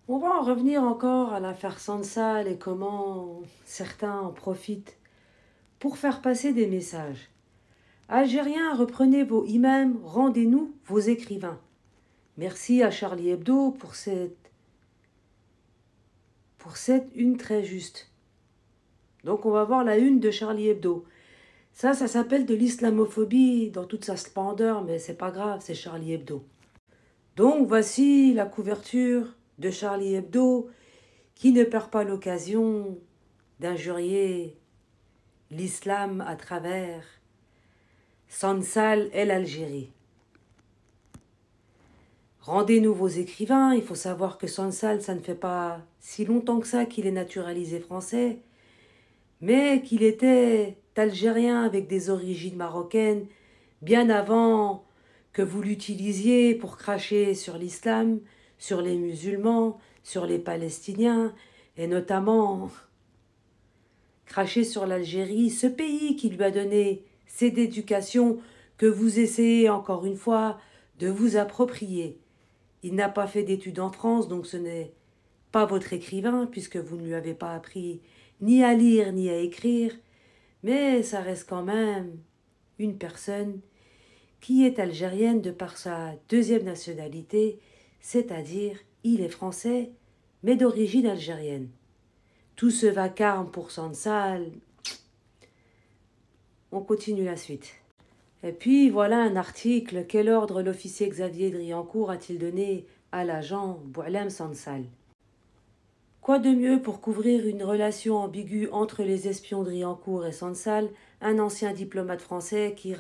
On va en revenir encore à l'affaire Sansal et comment certains en profitent pour faire passer des messages. Algériens, reprenez vos imams, rendez-nous vos écrivains. Merci à Charlie Hebdo pour cette une très juste. Donc on va voir la une de Charlie Hebdo. Ça s'appelle de l'islamophobie dans toute sa splendeur, mais c'est pas grave, c'est Charlie Hebdo. Donc voici la couverture de Charlie Hebdo qui ne perd pas l'occasion d'injurier l'islam à travers Sansal et l'Algérie. Rendez-nous vos écrivains, il faut savoir que Sansal, ça ne fait pas si longtemps que ça qu'il est naturalisé français, mais qu'il était algérien avec des origines marocaines bien avant que vous l'utilisiez pour cracher sur l'islam, sur les musulmans, sur les Palestiniens, et notamment cracher sur l'Algérie, ce pays qui lui a donné cette éducation que vous essayez encore une fois de vous approprier. Il n'a pas fait d'études en France, donc ce n'est pas votre écrivain, puisque vous ne lui avez pas appris ni à lire ni à écrire, mais ça reste quand même une personne qui est algérienne de par sa deuxième nationalité, c'est-à-dire il est français, mais d'origine algérienne. Tout ce vacarme pour Sansal, on continue la suite. Et puis voilà un article. Quel ordre l'officier Xavier Driancourt a-t-il donné à l'agent Boualem Sansal? Quoi de mieux pour couvrir une relation ambiguë entre les espions Driancourt et Sansal, un ancien diplomate français qui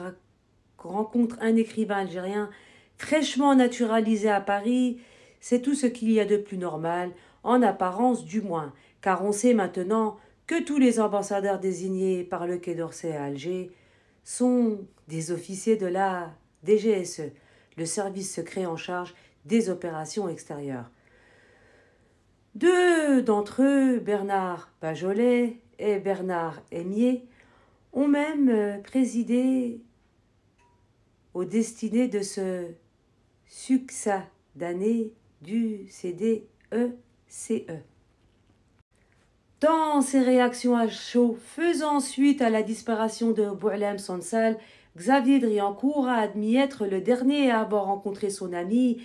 rencontre un écrivain algérien fraîchement naturalisé à Paris? C'est tout ce qu'il y a de plus normal, en apparence du moins, car on sait maintenant que tous les ambassadeurs désignés par le Quai d'Orsay à Alger sont des officiers de la DGSE, le service secret en charge des opérations extérieures. Deux d'entre eux, Bernard Bajolet et Bernard Aimier, ont même présidé aux destinées de ce succadané du CDECE. Dans ses réactions à chaud faisant suite à la disparition de Boualem Sansal, Xavier Driancourt a admis être le dernier à avoir rencontré son ami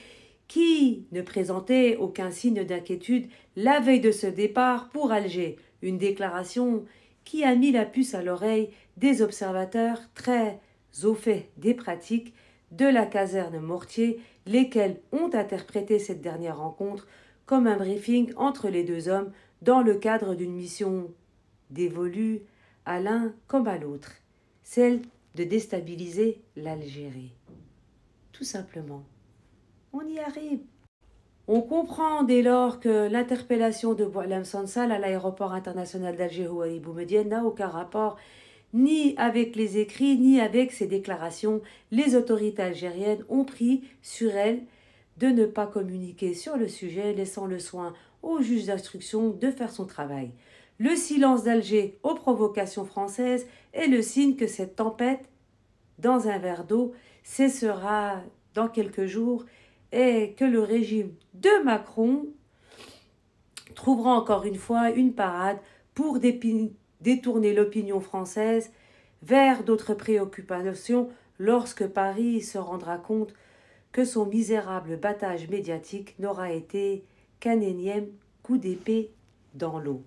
qui ne présentait aucun signe d'inquiétude la veille de ce départ pour Alger, une déclaration qui a mis la puce à l'oreille des observateurs très au fait des pratiques de la caserne Mortier, lesquels ont interprété cette dernière rencontre comme un briefing entre les deux hommes dans le cadre d'une mission dévolue à l'un comme à l'autre, celle de déstabiliser l'Algérie. Tout simplement. On y arrive. On comprend dès lors que l'interpellation de Boualem Sansal à l'aéroport international d'Alger Houari Boumedienne n'a aucun rapport ni avec les écrits ni avec ses déclarations. Les autorités algériennes ont pris sur elles de ne pas communiquer sur le sujet, laissant le soin au juge d'instruction de faire son travail. Le silence d'Alger aux provocations françaises est le signe que cette tempête, dans un verre d'eau, cessera dans quelques jours et que le régime de Macron trouvera encore une fois une parade pour détourner l'opinion française vers d'autres préoccupations lorsque Paris se rendra compte que son misérable battage médiatique n'aura été qu'un énième coup d'épée dans l'eau.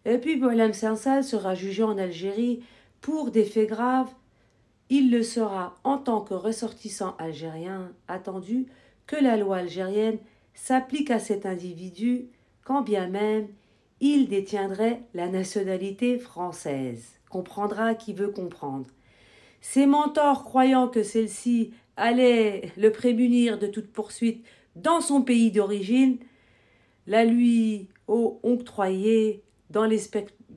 Et puis Boualem Sansal sera jugé en Algérie pour des faits graves. Il le sera en tant que ressortissant algérien, attendu que la loi algérienne s'applique à cet individu, quand bien même il détiendrait la nationalité française. Comprendra qui veut comprendre. Ses mentors, croyant que celle-ci allait le prémunir de toute poursuite dans son pays d'origine, la lui ont octroyé dans les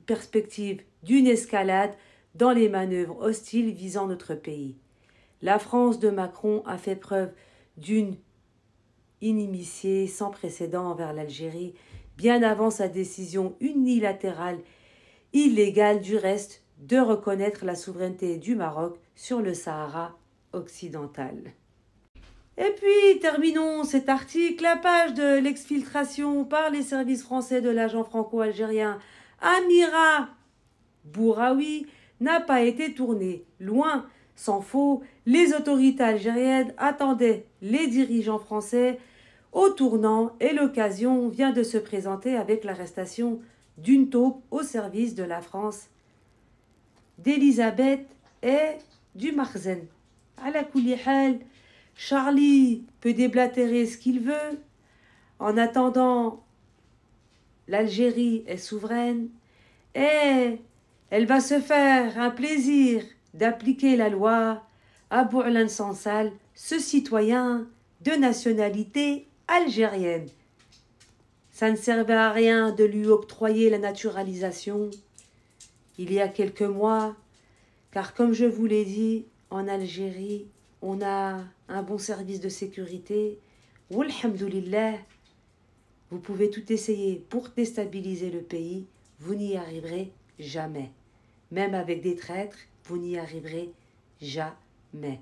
perspectives d'une escalade dans les manœuvres hostiles visant notre pays. La France de Macron a fait preuve d'une inimitié sans précédent envers l'Algérie, bien avant sa décision unilatérale, illégale du reste, de reconnaître la souveraineté du Maroc sur le Sahara occidental. Et puis, terminons cet article. La page de l'exfiltration par les services français de l'agent franco-algérien Amira Bouraoui n'a pas été tournée. Loin s'en faut, les autorités algériennes attendaient les dirigeants français au tournant et l'occasion vient de se présenter avec l'arrestation d'une taupe au service de la France, d'Elisabeth et du Marzen. À la Koulihal, Charlie peut déblatérer ce qu'il veut. En attendant, l'Algérie est souveraine et elle va se faire un plaisir d'appliquer la loi à Bou'lan Sansal, ce citoyen de nationalité algérienne. Ça ne servait à rien de lui octroyer la naturalisation il y a quelques mois, car comme je vous l'ai dit, en Algérie, on a un bon service de sécurité. Walhamdulillah, vous pouvez tout essayer pour déstabiliser le pays, vous n'y arriverez jamais. Même avec des traîtres, vous n'y arriverez jamais.